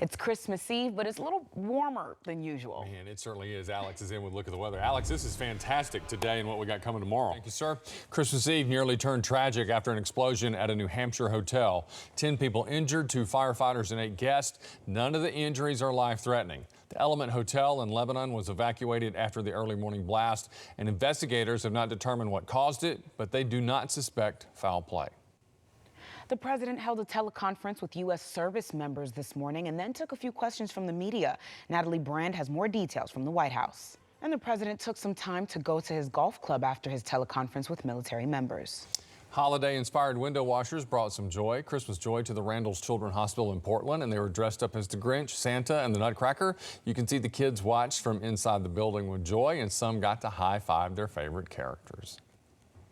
It's Christmas Eve, but it's a little warmer than usual. Man, it certainly is. Alex is in with a look at the weather. Alex, this is fantastic today and what we got coming tomorrow. Thank you, sir. Christmas Eve nearly turned tragic after an explosion at a New Hampshire hotel. 10 people injured, 2 firefighters and 8 guests. None of the injuries are life-threatening. The Element Hotel in Lebanon was evacuated after the early morning blast, and investigators have not determined what caused it, but they do not suspect foul play. The president held a teleconference with U.S. service members this morning and then took a few questions from the media. Natalie Brand has more details from the White House. And the president took some time to go to his golf club after his teleconference with military members. Holiday-inspired window washers brought some joy, Christmas joy, to the Randall's Children's Hospital in Portland, and they were dressed up as the Grinch, Santa, and the Nutcracker. You can see the kids watched from inside the building with joy, and some got to high-five their favorite characters.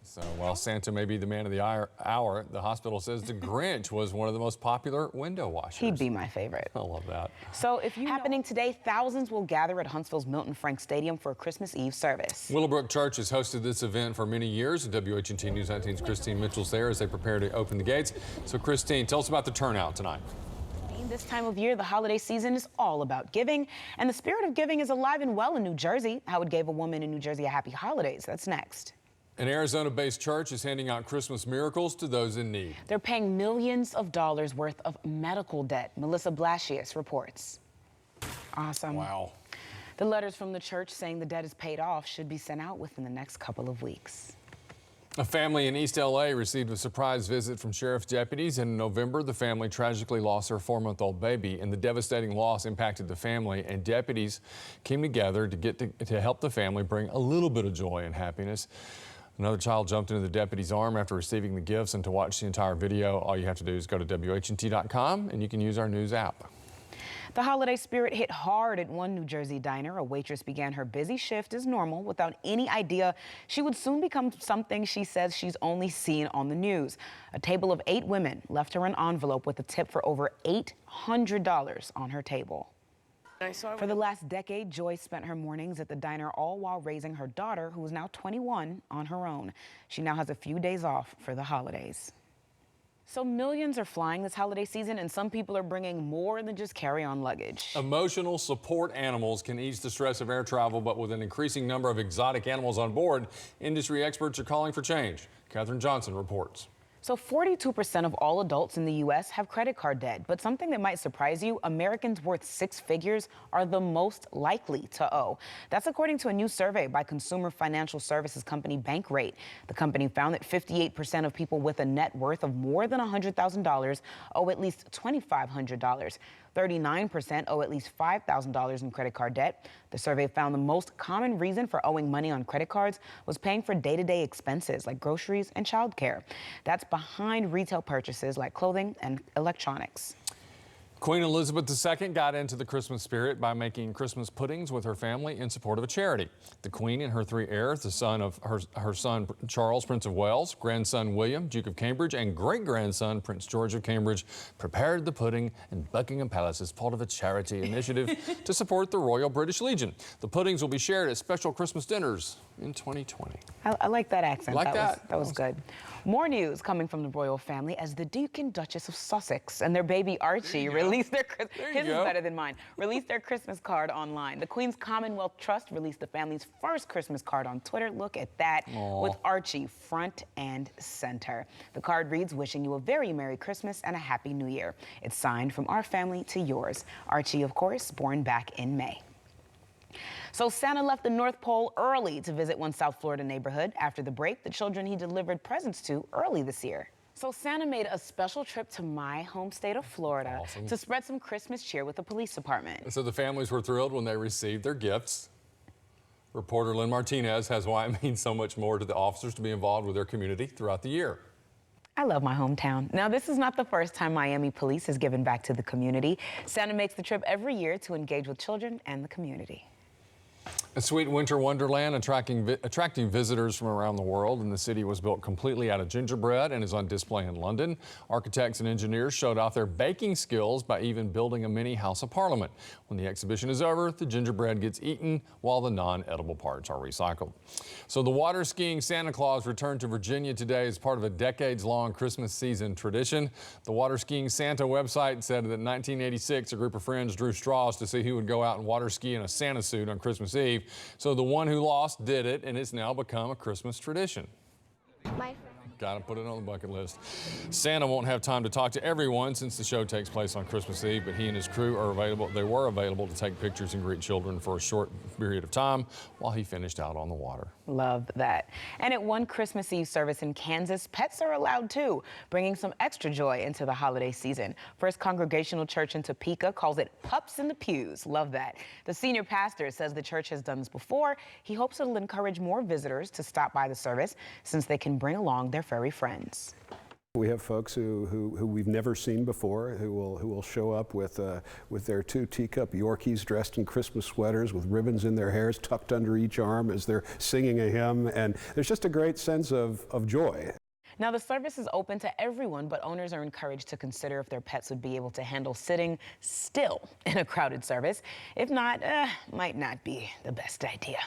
So while Santa may be the man of the hour, the hospital says the Grinch was one of the most popular window washers. He'd be my favorite. I love that. So if you happening today, thousands will gather at Huntsville's Milton Frank Stadium for a Christmas Eve service. Willowbrook Church has hosted this event for many years. WHNT News 19's Christine Mitchell's there as they prepare to open the gates. So Christine, tell us about the turnout tonight. This time of year, the holiday season is all about giving, and the spirit of giving is alive and well in New Jersey. Howard gave a woman in New Jersey a happy holidays. That's next. An Arizona-based church is handing out Christmas miracles to those in need. They're paying millions of dollars worth of medical debt. Melissa Blasius reports. Awesome. Wow. The letters from the church saying the debt is paid off should be sent out within the next couple of weeks. A family in East L.A. received a surprise visit from sheriff's deputies. In November, the family tragically lost their 4-month-old baby, and the devastating loss impacted the family, and deputies came together to help the family bring a little bit of joy and happiness. Another child jumped into the deputy's arm after receiving the gifts, and to watch the entire video, all you have to do is go to WHNT.com, and you can use our news app. The holiday spirit hit hard at one New Jersey diner. A waitress began her busy shift as normal without any idea she would soon become something she says she's only seen on the news. A table of 8 women left her an envelope with a tip for over $800 on her table. For the last decade, Joyce spent her mornings at the diner, all while raising her daughter, who is now 21, on her own. She now has a few days off for the holidays. So millions are flying this holiday season, and some people are bringing more than just carry-on luggage. Emotional support animals can ease the stress of air travel, but with an increasing number of exotic animals on board, industry experts are calling for change. Katherine Johnson reports. So 42% of all adults in the U.S. have credit card debt. But something that might surprise you, Americans worth 6 figures are the most likely to owe. That's according to a new survey by consumer financial services company Bankrate. The company found that 58% of people with a net worth of more than $100,000 owe at least $2,500. 39% owe at least $5,000 in credit card debt. The survey found the most common reason for owing money on credit cards was paying for day-to-day expenses like groceries and childcare. That's behind retail purchases like clothing and electronics. Queen Elizabeth II got into the Christmas spirit by making Christmas puddings with her family in support of a charity. The Queen and her 3 heirs, the son of her son Charles, Prince of Wales, grandson William, Duke of Cambridge, and great-grandson Prince George of Cambridge, prepared the pudding in Buckingham Palace as part of a charity initiative to support the Royal British Legion. The puddings will be shared at special Christmas dinners in 2020. I like that accent. Like that? That was good. More news coming from the royal family as the Duke and Duchess of Sussex and their baby Archie released their his is better than mine. Released their Christmas card online. The Queen's Commonwealth Trust released the family's first Christmas card on Twitter. Look at that. Aww. With Archie front and center. The card reads, "Wishing you a very Merry Christmas and a Happy New Year." It's signed from our family to yours. Archie, of course, born back in May. So Santa left the North Pole early to visit one South Florida neighborhood. After the break, the children he delivered presents to early this year. So Santa made a special trip to my home state of Florida to spread some Christmas cheer with the police department. So the families were thrilled when they received their gifts. Reporter Lynn Martinez has why it means so much more to the officers to be involved with their community throughout the year. I love my hometown. Now, this is not the first time Miami police has given back to the community. Santa makes the trip every year to engage with children and the community. A sweet winter wonderland attracting visitors from around the world, and the city was built completely out of gingerbread and is on display in London. Architects and engineers showed off their baking skills by even building a mini House of Parliament. When the exhibition is over, the gingerbread gets eaten while the non-edible parts are recycled. So the water skiing Santa Claus returned to Virginia today as part of a decades-long Christmas season tradition. The water skiing Santa website said that in 1986, a group of friends drew straws to see who would go out and water ski in a Santa suit on Christmas Eve. So the one who lost did it, and it's now become a Christmas tradition. Got to put it on the bucket list. Santa won't have time to talk to everyone since the show takes place on Christmas Eve, but he and his crew are available. They were available to take pictures and greet children for a short period of time while he finished out on the water. Love that. And at one Christmas Eve service in Kansas, pets are allowed too, bringing some extra joy into the holiday season. First Congregational Church in Topeka calls it Pups in the Pews. Love that. The senior pastor says the church has done this before. He hopes it'll encourage more visitors to stop by the service since they can bring along their furry friends. We have folks who we've never seen before who will show up with their two teacup Yorkies dressed in Christmas sweaters with ribbons in their hairs tucked under each arm as they're singing a hymn, and there's just a great sense of joy. Now, the service is open to everyone, but owners are encouraged to consider if their pets would be able to handle sitting still in a crowded service. If not, might not be the best idea.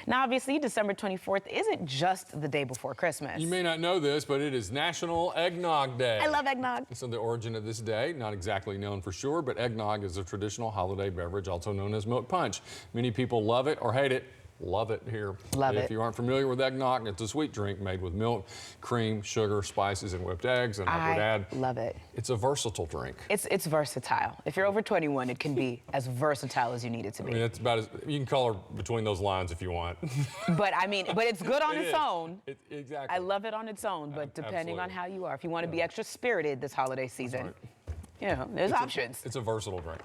Now, obviously, December 24th isn't just the day before Christmas. You may not know this, but it is National Eggnog Day. I love eggnog. So the origin of this day, not exactly known for sure, but eggnog is a traditional holiday beverage, also known as milk punch. Many people love it or hate it. Love it here. Love it. If you aren't familiar with eggnog, it's a sweet drink made with milk, cream, sugar, spices, and whipped eggs. And I would add, love it. It's a versatile drink. It's versatile. If you're over 21, it can be as versatile as you need it to be. I mean, it's about as, you can color between those lines if you want. But I mean, but it's good on its own. Exactly. I love it on its own, but depending on how you are, if you want to be extra spirited this holiday season, you know, there's options. It's a versatile drink.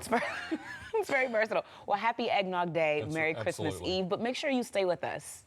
It's very versatile. Well, happy Eggnog Day, Merry Christmas Eve, but make sure you stay with us.